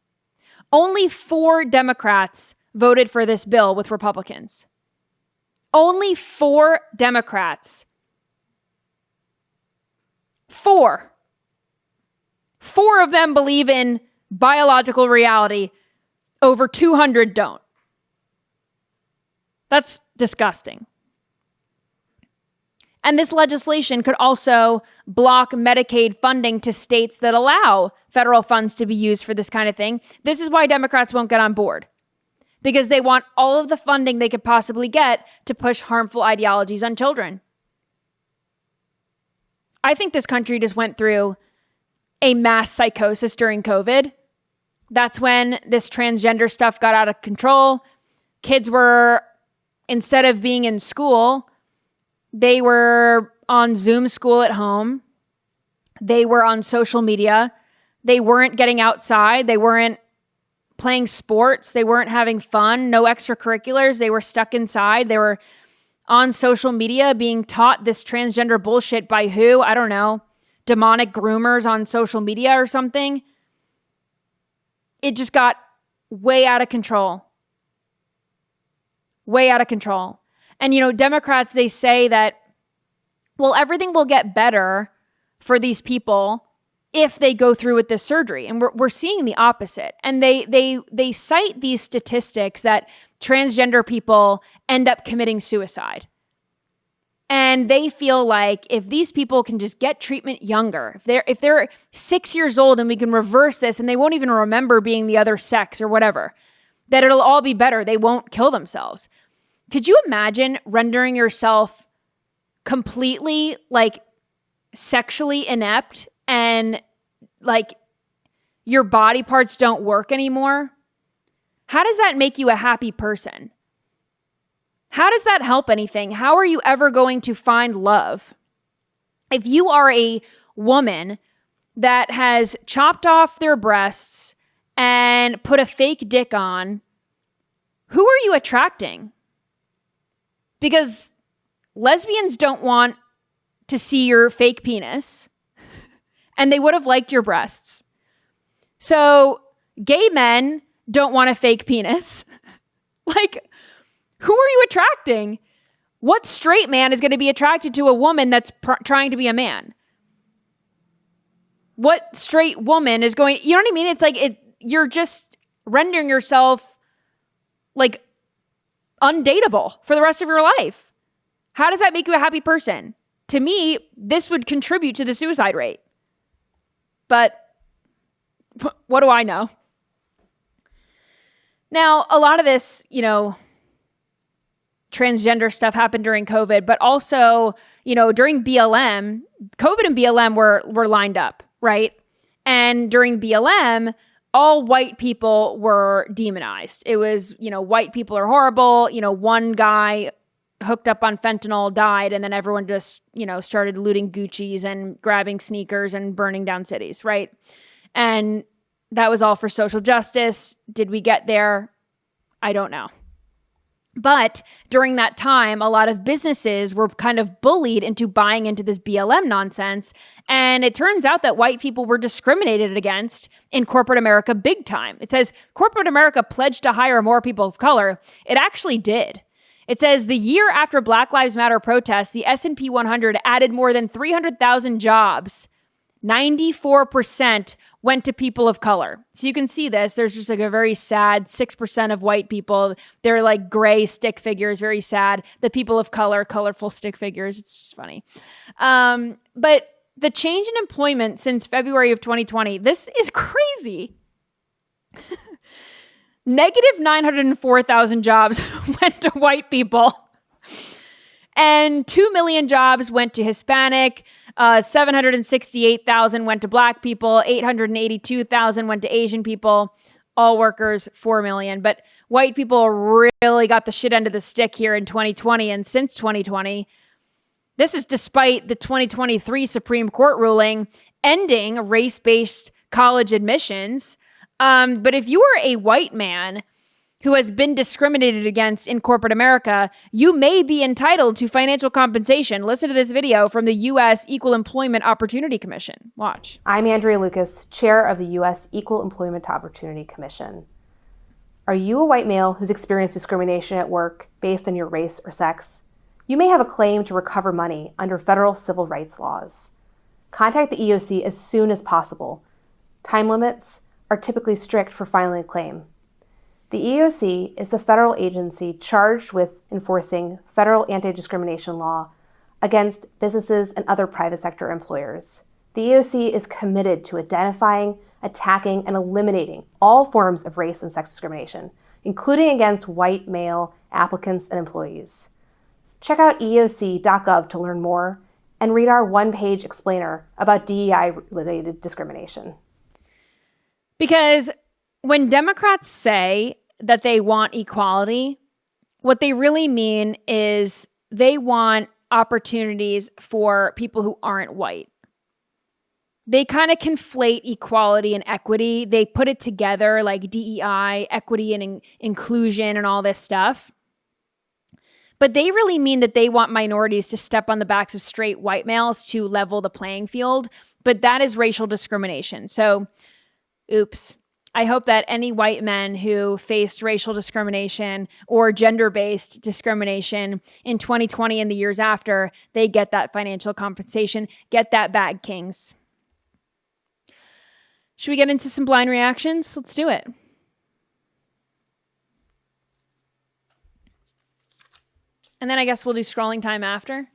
Only 4 Democrats voted for this bill with Republicans. Only 4 Democrats. 4. 4 of them believe in biological reality. Over 200 don't. That's disgusting. And this legislation could also block Medicaid funding to states that allow federal funds to be used for this kind of thing. This is why Democrats won't get on board. Because they want all of the funding they could possibly get to push harmful ideologies on children. I think this country just went through a mass psychosis during COVID. That's when this transgender stuff got out of control. Kids were, instead of being in school, they were on Zoom school at home. They were on social media. They weren't getting outside. They weren't playing sports. They weren't having fun. No extracurriculars. They were stuck inside. They were on social media being taught this transgender bullshit by who? I don't know. Demonic groomers on social media or something. It just got way out of control. Way out of control. And, Democrats, they say that, well, everything will get better for these people if they go through with this surgery. And we're seeing the opposite. And they cite these statistics that transgender people end up committing suicide. And they feel like if these people can just get treatment younger, if they're 6 years old and we can reverse this and they won't even remember being the other sex or whatever, that it'll all be better. They won't kill themselves. Could you imagine rendering yourself completely sexually inept and your body parts don't work anymore? How does that make you a happy person? How does that help anything? How are you ever going to find love? If you are a woman that has chopped off their breasts and put a fake dick on, who are you attracting? Because lesbians don't want to see your fake penis, and they would have liked your breasts. So gay men don't want a fake penis. Who are you attracting? What straight man is going to be attracted to a woman that's trying to be a man? What straight woman is going, you know what I mean? It's you're just rendering yourself undateable for the rest of your life. How does that make you a happy person? To me, this would contribute to the suicide rate. But what do I know? Now, a lot of this, transgender stuff happened during COVID, but also, during BLM, COVID and BLM were lined up, right? And during BLM, all white people were demonized. It was, white people are horrible. One guy hooked up on fentanyl died, and then everyone just, started looting Gucci's and grabbing sneakers and burning down cities, right? And that was all for social justice. Did we get there? I don't know. But during that time, a lot of businesses were kind of bullied into buying into this BLM nonsense. And it turns out that white people were discriminated against in corporate America big time. It says corporate America pledged to hire more people of color. It actually did. It says the year after Black Lives Matter protests, the S&P 100 added more than 300,000 jobs. 94% went to people of color. So you can see this. There's just like a very sad 6% of white people. They're like gray stick figures, very sad. The people of color, colorful stick figures. It's just funny. But the change in employment since February of 2020, this is crazy. Negative 904,000 jobs went to white people. And 2 million jobs went to Hispanic. 768,000 went to Black people. 882,000 went to Asian people. All workers, 4 million. But white people really got the shit end of the stick here in 2020 and since 2020. This is despite the 2023 Supreme Court ruling ending race-based college admissions. But if you are a white man who has been discriminated against in corporate America, you may be entitled to financial compensation. Listen to this video from the U.S. Equal Employment Opportunity Commission. Watch. I'm Andrea Lucas, chair of the U.S. Equal Employment Opportunity Commission. Are you a white male who's experienced discrimination at work based on your race or sex? You may have a claim to recover money under federal civil rights laws. Contact the EOC as soon as possible. Time limits are typically strict for filing a claim. The EOC is the federal agency charged with enforcing federal anti-discrimination law against businesses and other private sector employers. The EOC is committed to identifying, attacking, and eliminating all forms of race and sex discrimination, including against white male applicants and employees. Check out eoc.gov to learn more and read our one-page explainer about DEI-related discrimination. Because when Democrats say that they want equality, what they really mean is they want opportunities for people who aren't white. They kind of conflate equality and equity. They put it together like DEI, equity and inclusion and all this stuff. But they really mean that they want minorities to step on the backs of straight white males to level the playing field. But that is racial discrimination. So, oops. I hope that any white men who faced racial discrimination or gender-based discrimination in 2020 and the years after, they get that financial compensation, get that bag, kings. Should we get into some blind reactions? Let's do it. And then I guess we'll do scrolling time after.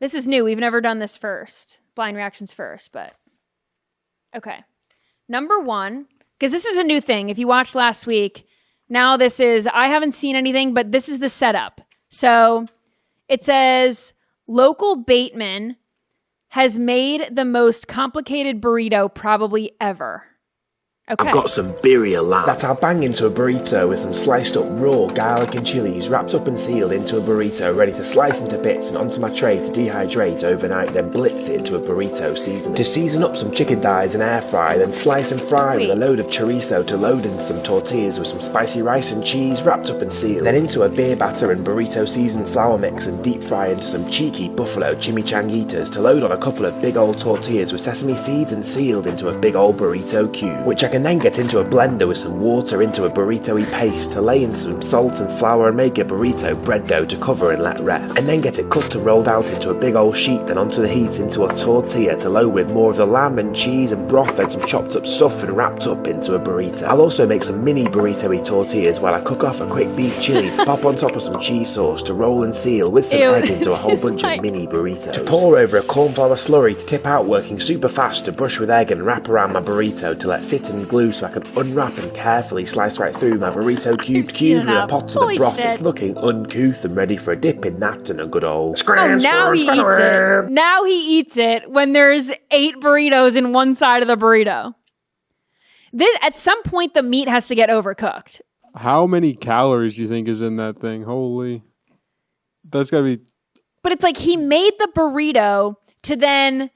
This is new. We've never done this first. Blind reactions first, but okay. Number one, because this is a new thing. If you watched last week, now this is, I haven't seen anything, but this is the setup. So it says, local Bateman has made the most complicated burrito probably ever. Okay. I've got some birria lamb that I'll bang into a burrito with some sliced up raw garlic and chilies wrapped up and sealed into a burrito ready to slice into bits and onto my tray to dehydrate overnight, then blitz it into a burrito seasoning. To season up some chicken thighs and air fry, then slice and fry with a load of chorizo to load in some tortillas with some spicy rice and cheese wrapped up and sealed. Then into a beer batter and burrito seasoned flour mix and deep fry into some cheeky buffalo chimichanguitas to load on a couple of big old tortillas with sesame seeds and sealed into a big old burrito cube, which I can then get into a blender with some water into a burrito-y paste to lay in some salt and flour and make a burrito bread dough to cover and let rest, and then get it cut and rolled out into a big old sheet, then onto the heat into a tortilla to load with more of the lamb and cheese and broth and some chopped up stuff and wrapped up into a burrito. I'll also make some mini burrito-y tortillas while I cook off a quick beef chili to pop on top of some cheese sauce to roll and seal with some egg into a whole bunch of mini burritos. To pour over a cornflour slurry to tip out working super fast to brush with egg and wrap around my burrito to let sit and glue so I can unwrap and carefully slice right through my burrito cubed with a pot to the broth. It's looking uncouth and ready for a dip in that and a good old now he eats it. Now he eats it when there's 8 burritos in one side of the burrito. At some point, the meat has to get overcooked. How many calories do you think is in that thing? Holy. That's got to be... But it's like he made the burrito to then...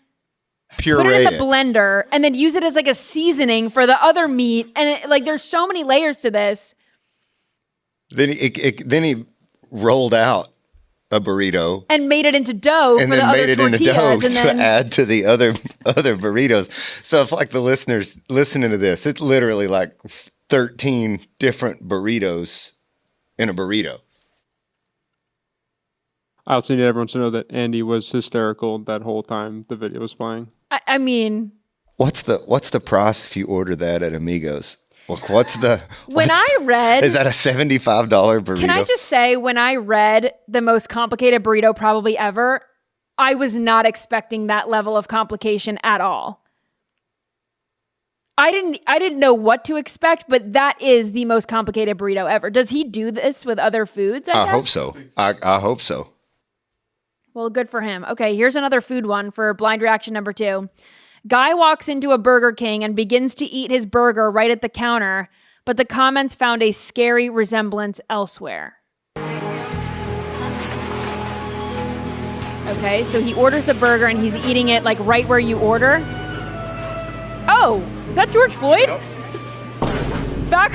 Puree put it in the blender and then use it as like a seasoning for the other meat. And like, there's so many layers to this. Then he rolled out a burrito and made it into dough and for the then made other it into tortillas, dough and to then add to the other burritos. So if like the listeners listening to this, it's literally like 13 different burritos in a burrito. I also need everyone to know that Andy was hysterical that whole time the video was playing. I mean, What's the price if you order that at Amigos? Like, I read, is that a $75 burrito? can I just say, when I read the most complicated burrito probably ever, I was not expecting that level of complication at all. I didn't know what to expect, but that is the most complicated burrito ever. Does he do this with other foods? I guess? hope so. I hope so. Well, good for him. Okay, here's another food one for blind reaction number 2. Guy walks into a Burger King and begins to eat his burger right at the counter, but the comments found a scary resemblance elsewhere. Okay, so he orders the burger and he's eating it like right where you order. Oh, is that George Floyd? Nope. Back.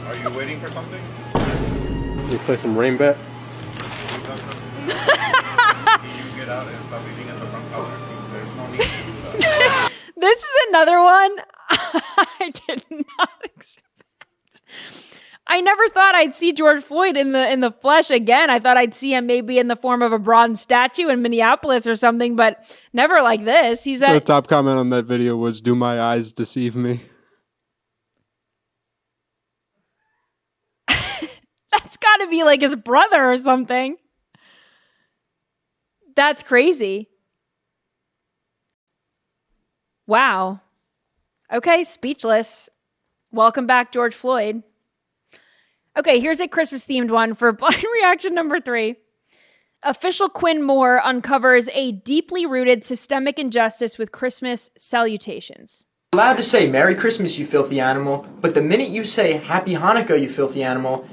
Are you waiting for something? We play some rain bet. Can you get out and stop eating in the front color? There's no need to do that. This is another one I did not expect. I never thought I'd see George Floyd in the flesh again. I thought I'd see him maybe in the form of a bronze statue in Minneapolis or something, but never like this. He's The top comment on that video was, "Do my eyes deceive me?" That's got to be like his brother or something. That's crazy. Wow. Okay, speechless. Welcome back, George Floyd. Okay, here's a Christmas-themed one for blind reaction number 3. Official Quinn Moore uncovers a deeply rooted systemic injustice with Christmas salutations. You're allowed to say Merry Christmas, you filthy animal, but the minute you say Happy Hanukkah, you filthy animal,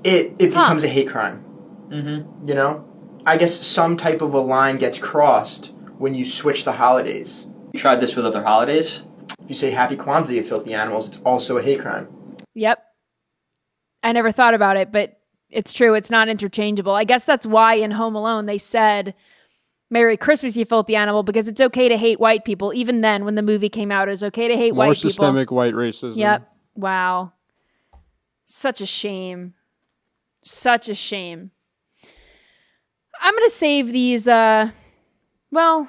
it becomes a hate crime. You know? I guess some type of a line gets crossed when you switch the holidays. You tried this with other holidays? If you say Happy Kwanzaa, you filthy animals, it's also a hate crime. Yep. I never thought about it, but it's true. It's not interchangeable. I guess that's why in Home Alone they said, Merry Christmas, you filthy animal, because it's okay to hate white people. Even then, when the movie came out, it was okay to hate white people. More systemic white racism. Yep. Wow. Such a shame. Such a shame. I'm going to save these, well,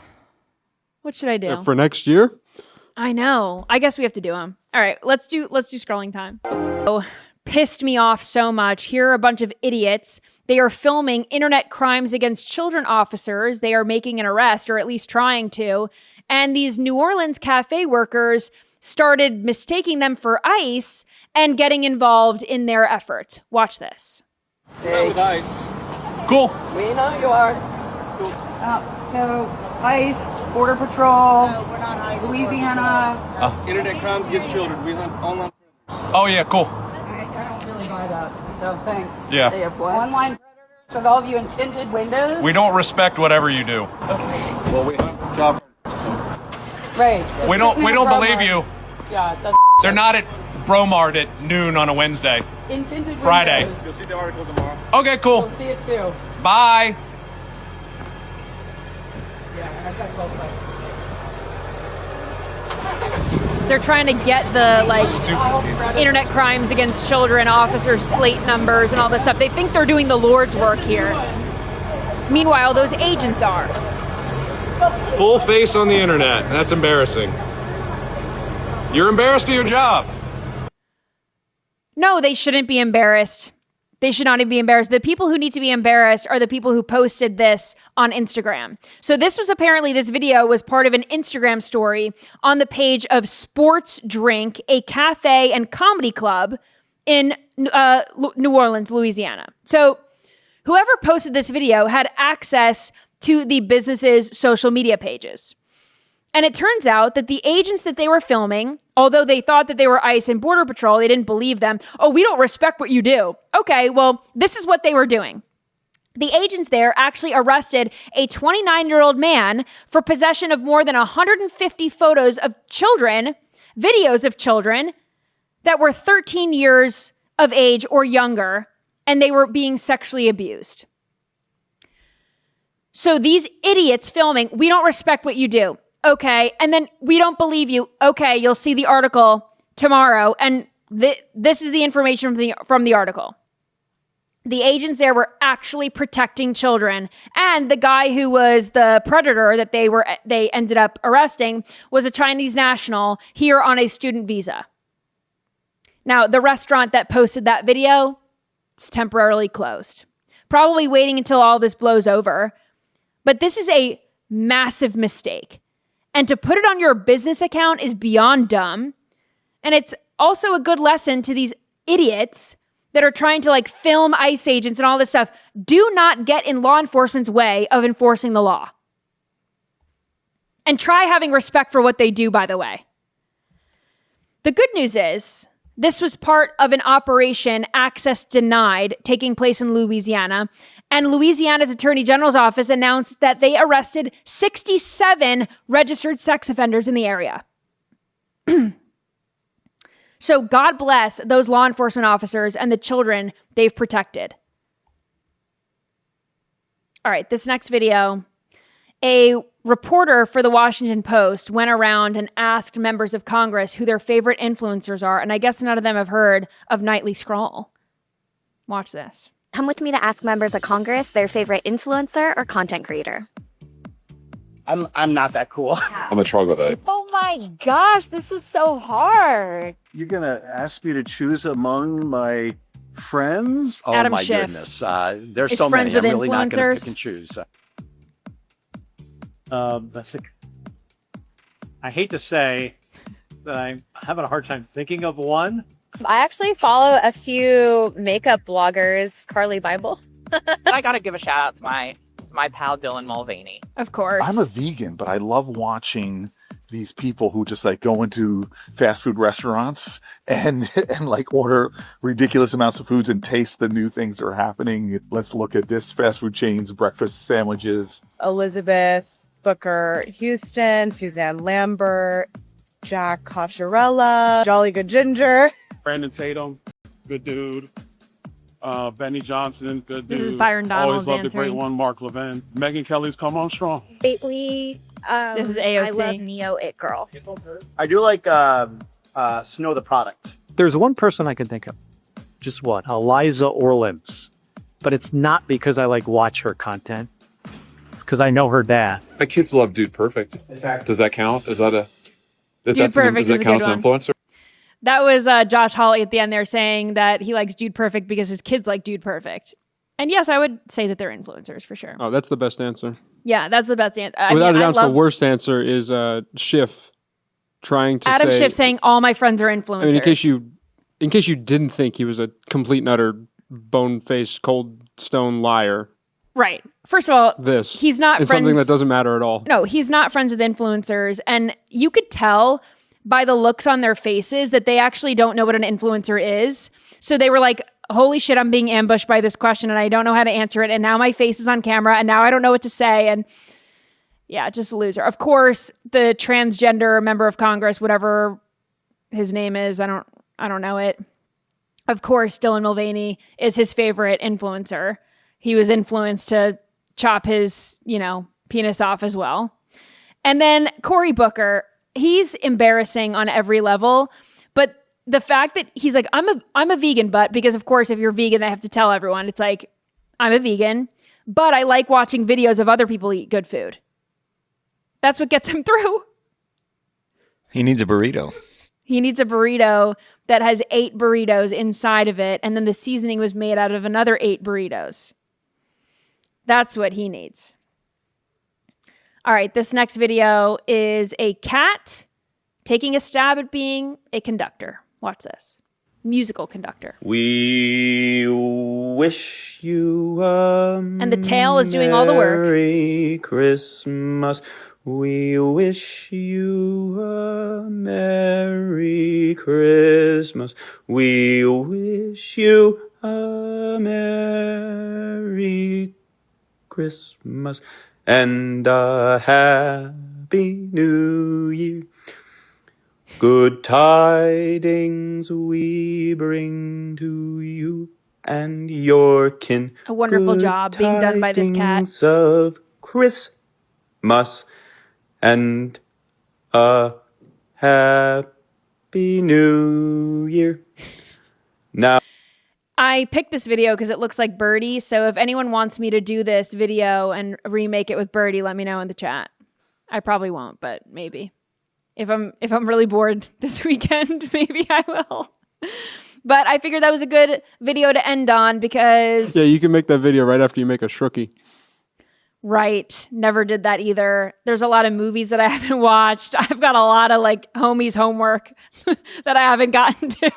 what should I do? For next year? I know. I guess we have to do them. All right, let's do scrolling time. Oh, pissed me off so much. Here are a bunch of idiots. They are filming internet crimes against children officers. They are making an arrest, or at least trying to. And these New Orleans cafe workers started mistaking them for ICE and getting involved in their efforts. Watch this. Hey. With ICE. Cool. We know you are. Cool. So, ICE, Border Patrol, no, we're not ICE, Louisiana. Internet crimes against children. We hunt online predators. Oh, yeah, cool. I don't really buy that. No, thanks. Yeah. They have what? Online predators with all of you in tinted windows? We don't respect whatever you do. Well, we hunt job. Right. We don't believe you. Yeah, that's They're not at Bromart at noon on a Wednesday. in tinted Friday. windows. You'll see the article tomorrow. Okay, cool. We'll see it too. Bye. Yeah, I've got both sides. They're trying to get the, internet crimes against children, officers' plate numbers, and all this stuff. They think they're doing the Lord's work here. Meanwhile, those agents are. Full face on the internet. That's embarrassing. You're embarrassed of your job. No, they shouldn't be embarrassed. They should not even be embarrassed. The people who need to be embarrassed are the people who posted this on Instagram. So this video was part of an Instagram story on the page of Sports Drink, a cafe and comedy club in New Orleans, Louisiana. So whoever posted this video had access to the business's social media pages. And it turns out that the agents that they were filming, although they thought that they were ICE and Border Patrol, they didn't believe them. Oh, we don't respect what you do. Okay, well, this is what they were doing. The agents there actually arrested a 29-year-old man for possession of more than 150 photos of children, videos of children that were 13 years of age or younger, and they were being sexually abused. So these idiots filming, we don't respect what you do. Okay. And then we don't believe you. Okay. You'll see the article tomorrow. And this is the information from the article. The agents there were actually protecting children. And the guy who was the predator that they ended up arresting was a Chinese national here on a student visa. Now, the restaurant that posted that video, it's temporarily closed. Probably waiting until all this blows over. But this is a massive mistake. And to put it on your business account is beyond dumb. And it's also a good lesson to these idiots that are trying to like film ICE agents and all this stuff. Do not get in law enforcement's way of enforcing the law. And try having respect for what they do, by the way. The good news is this was part of an operation, Access Denied, taking place in Louisiana. And Louisiana's Attorney General's office announced that they arrested 67 registered sex offenders in the area. So God bless those law enforcement officers and the children they've protected. All right, this next video. A reporter for the Washington Post went around and asked members of Congress who their favorite influencers are, and I guess none of them have heard of Nightly Scroll. Watch this. Come with me to ask members of Congress their favorite influencer or content creator. I'm not that cool. I'm a troglodyte. Oh my gosh, this is so hard. You're gonna ask me to choose among my friends? Oh Adam my Schiff goodness. There's is so many. friends with I'm really not going to influencers. pick and choose. I hate to say that I'm having a hard time thinking of one. I actually follow a few makeup bloggers, Carly Bible. I gotta give a shout out to my pal Dylan Mulvaney. Of course. I'm a vegan, but I love watching these people who just like go into fast food restaurants and like order ridiculous amounts of foods and taste the new things that are happening. Let's look at this fast food chain's breakfast sandwiches. Elizabeth Booker Houston, Suzanne Lambert, Jack Cosciarella, Jolly Good Ginger. Brandon Tatum, good dude. Benny Johnson, good dude. This is Byron Donalds Always loved the great answering. one, Mark Levin. Megan Kelly's Come On Strong. Lately, This is AOC. I love Neo It Girl. I do like Snow the Product. There's one person I can think of. Just one. Eliza Orlims. But it's not because I like watch her content. It's because I know her dad. My kids love Dude Perfect. Does that count? Is that a... Dude Does Perfect that is a count good as an one. influencer? That was Josh Hawley at the end there saying that he likes Dude Perfect because his kids like Dude Perfect. And yes, I would say that they're influencers for sure. Oh, that's the best answer. Yeah, that's the best answer. Without a doubt, the worst answer is Schiff trying to Adam say... Schiff saying all my friends are influencers. I mean, in case you didn't think he was a complete and utter bone-faced, cold stone liar. Right. First of all, he's not it's friends. Something that doesn't matter at all. No, he's not friends with influencers. And you could tell by the looks on their faces that they actually don't know what an influencer is. So they were like, holy shit, I'm being ambushed by this question and I don't know how to answer it. And now my face is on camera and now I don't know what to say. And yeah, just a loser. Of course, the transgender member of Congress, whatever his name is, I don't know it. Of course, Dylan Mulvaney is his favorite influencer. He was influenced to chop his, penis off as well. And then Cory Booker, he's embarrassing on every level. But the fact that he's like, I'm a vegan, but because of course, if you're vegan, they have to tell everyone. It's like, I'm a vegan, but I like watching videos of other people eat good food. That's what gets him through. He needs a burrito. He needs a burrito that has 8 burritos inside of it. And then the seasoning was made out of another 8 burritos. That's what he needs. All right, this next video is a cat taking a stab at being a conductor. Watch this. Musical conductor. We wish you a And the tail is doing all the work. Merry Christmas. We wish you a Merry Christmas. We wish you a Merry Christmas and a Happy New Year. Good tidings we bring to you and your kin. A wonderful Good job being done by this cat. tidings of Christmas and a happy new year. Now, I picked this video because it looks like Birdie. So if anyone wants me to do this video and remake it with Birdie, let me know in the chat. I probably won't, but maybe. If I'm really bored this weekend, maybe I will. But I figured that was a good video to end on because... Yeah, you can make that video right after you make a Shrookie. Right. Never did that either. There's a lot of movies that I haven't watched. I've got a lot of like homies homework that I haven't gotten to.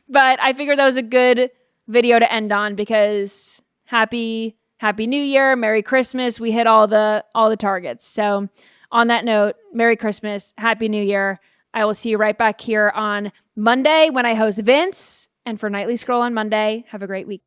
But I figured that was a good video to end on because happy New Year, Merry Christmas. We hit all the targets. So on that note, Merry Christmas, Happy New Year. I will see you right back here on Monday when I host Vince. And for Nightly Scroll on Monday, have a great week.